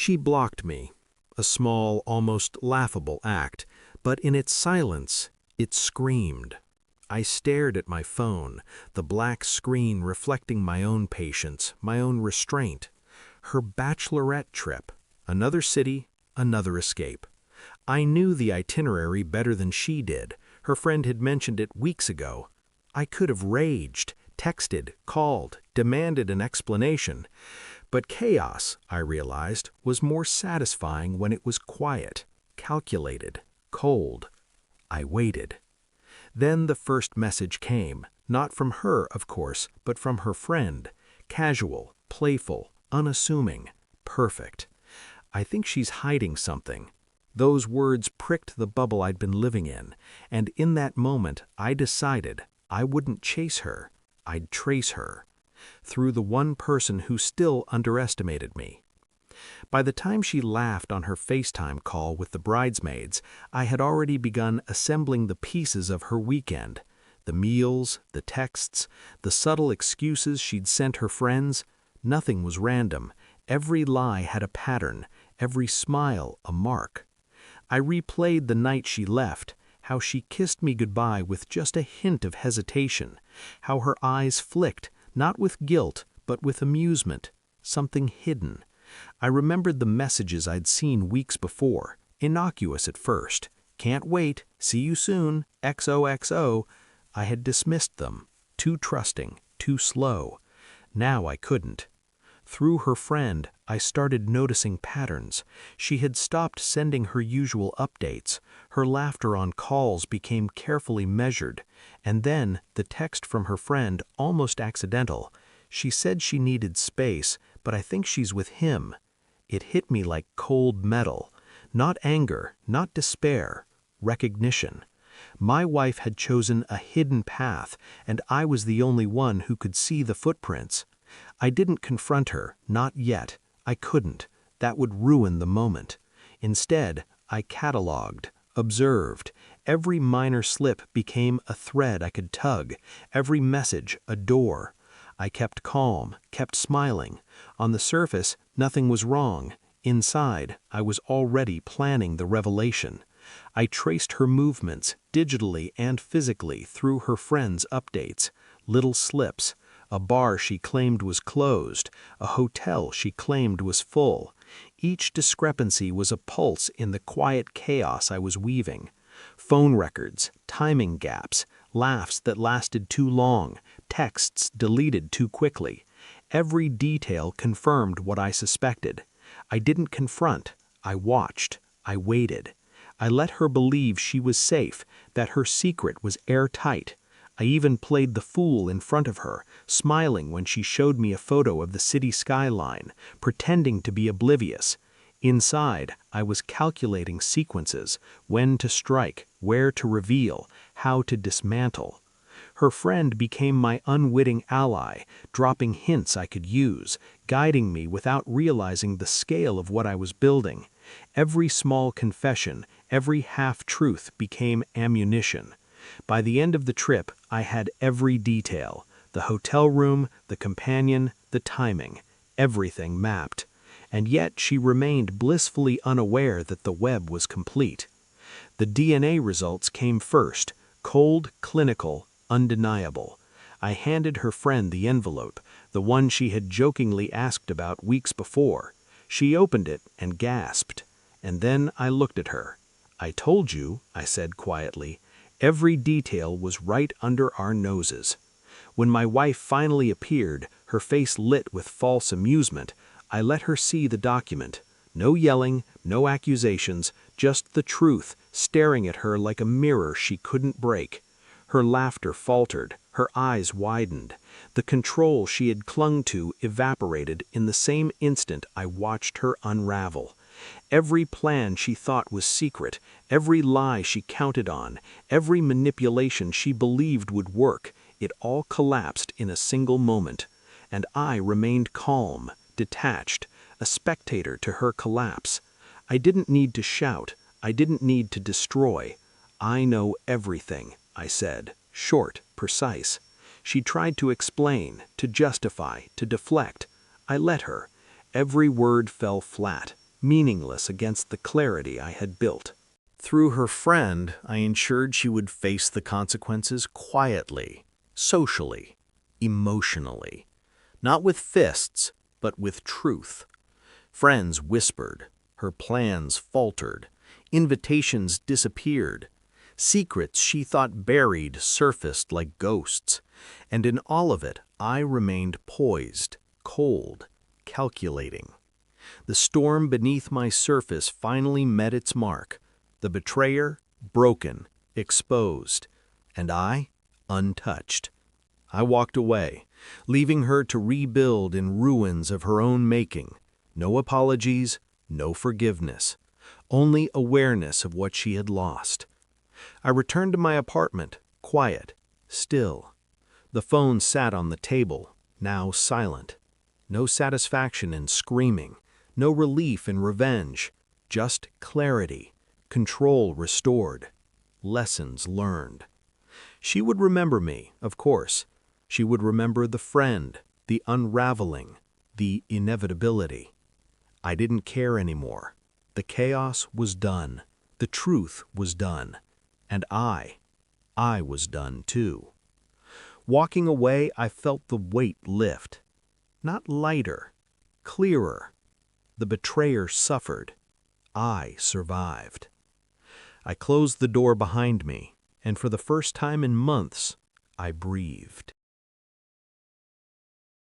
She blocked me, a small, almost laughable act, but in its silence, it screamed. I stared at my phone, the black screen reflecting my own patience, my own restraint. Her bachelorette trip, another city, another escape. I knew the itinerary better than she did. Her friend had mentioned it weeks ago. I could have raged, texted, called, demanded an explanation. But chaos, I realized, was more satisfying when it was quiet, calculated, cold. I waited. Then the first message came, not from her, of course, but from her friend. Casual, playful, unassuming, perfect. I think she's hiding something. Those words pricked the bubble I'd been living in, and in that moment I decided I wouldn't chase her, I'd trace her, through the one person who still underestimated me. By the time she laughed on her FaceTime call with the bridesmaids, I had already begun assembling the pieces of her weekend. The meals, the texts, the subtle excuses she'd sent her friends. Nothing was random. Every lie had a pattern, every smile a mark. I replayed the night she left, how she kissed me goodbye with just a hint of hesitation, how her eyes flicked, not with guilt, but with amusement, something hidden. I remembered the messages I'd seen weeks before, innocuous at first. Can't wait, see you soon, XOXO. I had dismissed them, too trusting, too slow. Now I couldn't. Through her friend, I started noticing patterns. She had stopped sending her usual updates. Her laughter on calls became carefully measured. And then, the text from her friend, almost accidental. She said she needed space, but I think she's with him. It hit me like cold metal. Not anger, not despair. Recognition. My wife had chosen a hidden path, and I was the only one who could see the footprints. I didn't confront her, not yet. I couldn't. That would ruin the moment. Instead, I cataloged, observed. Every minor slip became a thread I could tug, every message a door. I kept calm, kept smiling. On the surface, nothing was wrong. Inside, I was already planning the revelation. I traced her movements, digitally and physically, through her friends' updates. Little slips. A bar she claimed was closed, a hotel she claimed was full. Each discrepancy was a pulse in the quiet chaos I was weaving. Phone records, timing gaps, laughs that lasted too long, texts deleted too quickly. Every detail confirmed what I suspected. I didn't confront. I watched. I waited. I let her believe she was safe, that her secret was airtight. I even played the fool in front of her, smiling when she showed me a photo of the city skyline, pretending to be oblivious. Inside, I was calculating sequences, when to strike, where to reveal, how to dismantle. Her friend became my unwitting ally, dropping hints I could use, guiding me without realizing the scale of what I was building. Every small confession, every half-truth became ammunition. By the end of the trip, I had every detail: the hotel room, the companion, the timing, everything mapped. And yet she remained blissfully unaware that the web was complete. The DNA results came first, cold, clinical, undeniable. I handed her friend the envelope, the one she had jokingly asked about weeks before. She opened it and gasped. And then I looked at her. "I told you," I said quietly. Every detail was right under our noses. When my wife finally appeared, her face lit with false amusement, I let her see the document. No yelling, no accusations, just the truth staring at her like a mirror she couldn't break. Her laughter faltered, her eyes widened. The control she had clung to evaporated in the same instant I watched her unravel. Every plan she thought was secret, every lie she counted on, every manipulation she believed would work, it all collapsed in a single moment. And I remained calm, detached, a spectator to her collapse. I didn't need to shout. I didn't need to destroy. "I know everything," I said, short, precise. She tried to explain, to justify, to deflect. I let her. Every word fell flat. meaningless against the clarity I had built. Through her friend, I ensured she would face the consequences quietly, socially, emotionally. Not with fists, but with truth. Friends whispered, her plans faltered, invitations disappeared. Secrets she thought buried surfaced like ghosts, and in all of it I remained poised, cold, calculating. The storm beneath my surface finally met its mark, the betrayer broken, exposed, and I untouched. I walked away, leaving her to rebuild in ruins of her own making. No apologies, no forgiveness, only awareness of what she had lost. I returned to my apartment, quiet, still. The phone sat on the table, now silent. No satisfaction in screaming, no relief in revenge, just clarity, control restored, lessons learned. She would remember me, of course. She would remember the friend, the unraveling, the inevitability. I didn't care anymore. The chaos was done. The truth was done. And I was done too. Walking away, I felt the weight lift. Not lighter, clearer. The betrayer suffered. I survived. I closed the door behind me, and for the first time in months, I breathed.